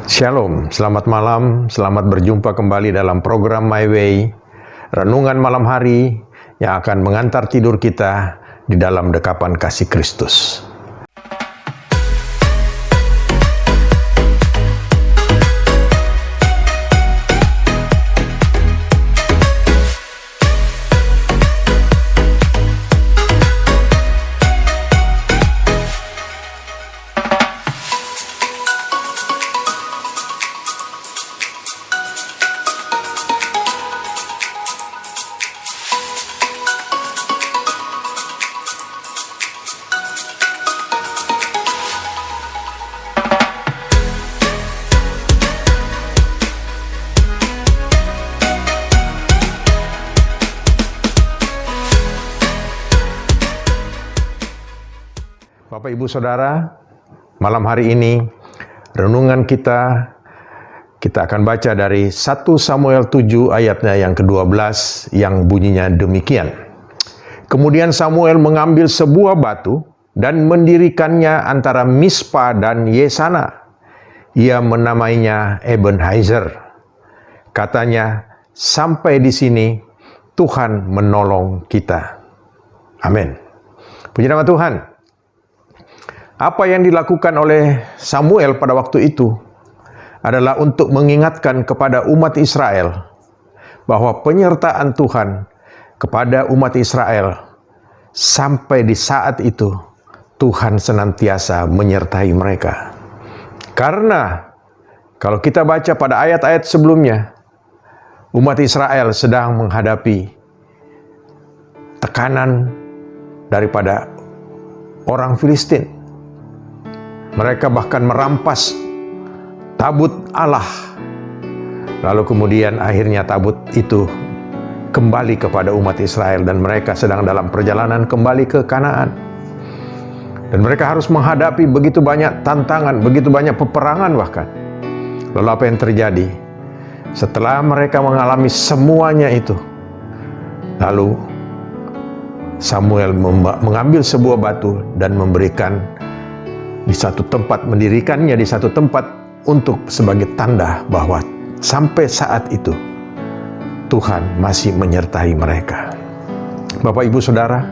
Shalom, selamat malam, selamat berjumpa kembali dalam program My Way, renungan malam hari yang akan mengantar tidur kita di dalam dekapan kasih Kristus. Bapak, Ibu, Saudara, malam hari ini renungan kita akan baca dari 1 Samuel 7 ayatnya yang ke-12 yang bunyinya demikian. Kemudian Samuel mengambil sebuah batu dan mendirikannya antara Mispa dan Yesana. Ia menamainya Ebenezer. Katanya, sampai di sini Tuhan menolong kita. Amin. Puji nama Tuhan. Apa yang dilakukan oleh Samuel pada waktu itu adalah untuk mengingatkan kepada umat Israel bahwa penyertaan Tuhan kepada umat Israel sampai di saat itu Tuhan senantiasa menyertai mereka. Karena kalau kita baca pada ayat-ayat sebelumnya, umat Israel sedang menghadapi tekanan daripada orang Filistin. Mereka bahkan merampas tabut Allah. Lalu kemudian akhirnya tabut itu kembali kepada umat Israel dan mereka sedang dalam perjalanan kembali ke Kanaan. Dan mereka harus menghadapi begitu banyak tantangan, begitu banyak peperangan bahkan. Lalu apa yang terjadi? Setelah mereka mengalami semuanya itu, lalu Samuel mengambil sebuah batu dan memberikan di satu tempat, mendirikannya di satu tempat untuk sebagai tanda bahwa sampai saat itu Tuhan masih menyertai mereka. Bapak, Ibu, Saudara,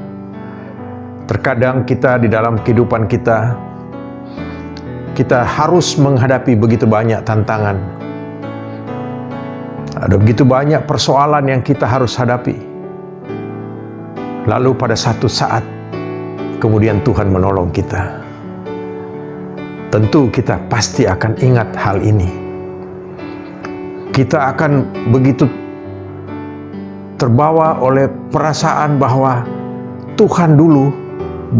terkadang kita di dalam kehidupan kita harus menghadapi begitu banyak tantangan. Ada begitu banyak persoalan yang kita harus hadapi. Lalu pada satu saat kemudian Tuhan menolong kita. Tentu kita pasti akan ingat hal ini. Kita akan begitu terbawa oleh perasaan bahwa Tuhan dulu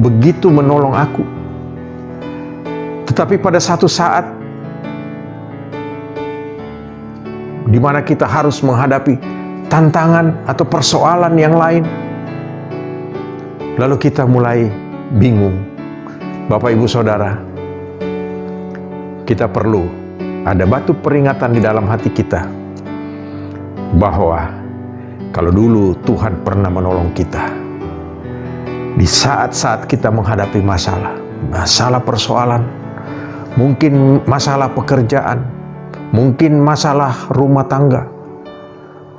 begitu menolong aku. Tetapi pada satu saat di mana kita harus menghadapi tantangan atau persoalan yang lain, lalu kita mulai bingung. Bapak, Ibu, Saudara, kita perlu ada batu peringatan di dalam hati kita bahwa kalau dulu Tuhan pernah menolong kita di saat-saat kita menghadapi masalah persoalan, mungkin masalah pekerjaan, mungkin masalah rumah tangga,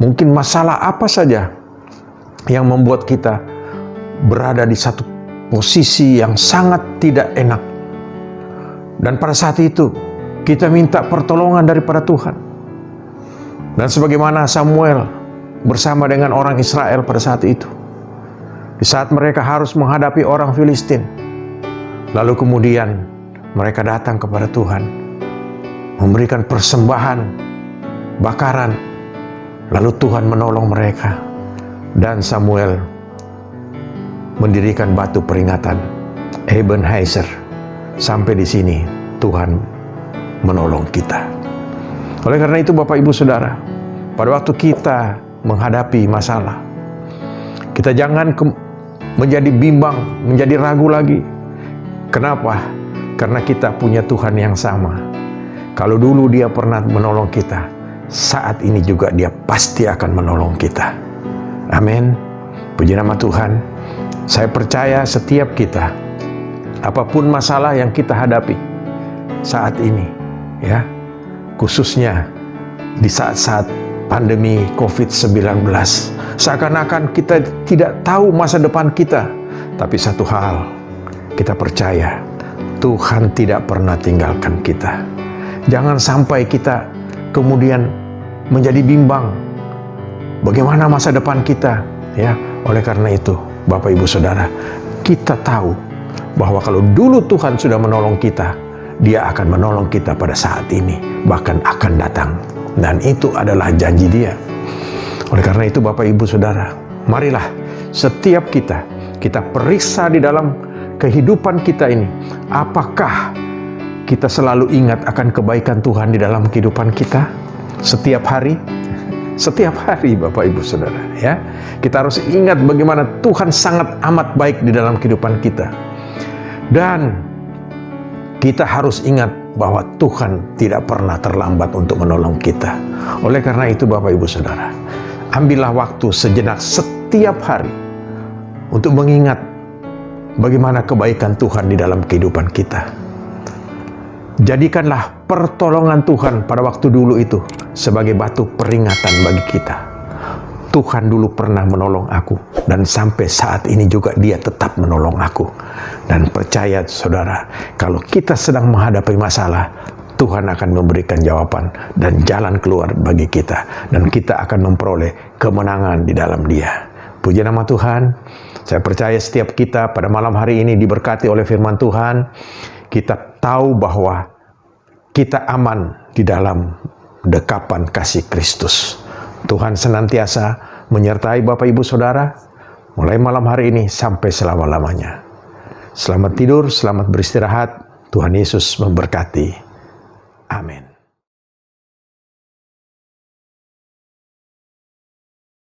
mungkin masalah apa saja yang membuat kita berada di satu posisi yang sangat tidak enak. Dan pada saat itu kita minta pertolongan daripada Tuhan. Dan sebagaimana Samuel bersama dengan orang Israel pada saat itu, di saat mereka harus menghadapi orang Filistin, lalu kemudian mereka datang kepada Tuhan, memberikan persembahan bakaran, lalu Tuhan menolong mereka. Dan Samuel mendirikan batu peringatan Ebenezer. Sampai di sini Tuhan menolong kita. Oleh karena itu Bapak, Ibu, Saudara, pada waktu kita menghadapi masalah, kita jangan menjadi bimbang, menjadi ragu lagi. Kenapa? Karena kita punya Tuhan yang sama. Kalau dulu Dia pernah menolong kita, saat ini juga Dia pasti akan menolong kita. Amin. Puji nama Tuhan. Saya percaya setiap kita, apapun masalah yang kita hadapi saat ini, ya, khususnya di saat-saat pandemi COVID-19. Seakan-akan kita tidak tahu masa depan kita, tapi satu hal, kita percaya Tuhan tidak pernah tinggalkan kita. Jangan sampai kita kemudian menjadi bimbang bagaimana masa depan kita, ya. Oleh karena itu, Bapak Ibu Saudara, kita tahu bahwa kalau dulu Tuhan sudah menolong kita, Dia akan menolong kita pada saat ini, bahkan akan datang. Dan itu adalah janji Dia. Oleh karena itu, Bapak Ibu Saudara, marilah setiap kita periksa di dalam kehidupan kita ini, apakah kita selalu ingat akan kebaikan Tuhan di dalam kehidupan kita setiap hari? Setiap hari, Bapak Ibu Saudara, ya. Kita harus ingat bagaimana Tuhan sangat amat baik di dalam kehidupan kita. Dan kita harus ingat bahwa Tuhan tidak pernah terlambat untuk menolong kita. Oleh karena itu, Bapak Ibu Saudara, ambillah waktu sejenak setiap hari untuk mengingat bagaimana kebaikan Tuhan di dalam kehidupan kita. Jadikanlah pertolongan Tuhan pada waktu dulu itu sebagai batu peringatan bagi kita. Tuhan dulu pernah menolong aku, dan sampai saat ini juga Dia tetap menolong aku. Dan percaya saudara, kalau kita sedang menghadapi masalah, Tuhan akan memberikan jawaban dan jalan keluar bagi kita, dan kita akan memperoleh kemenangan di dalam Dia. Puji nama Tuhan. Saya percaya setiap kita pada malam hari ini diberkati oleh firman Tuhan. Kita tahu bahwa kita aman di dalam dekapan kasih Kristus. Tuhan senantiasa menyertai Bapak Ibu Saudara mulai malam hari ini sampai selama-lamanya. Selamat tidur, selamat beristirahat. Tuhan Yesus memberkati. Amin.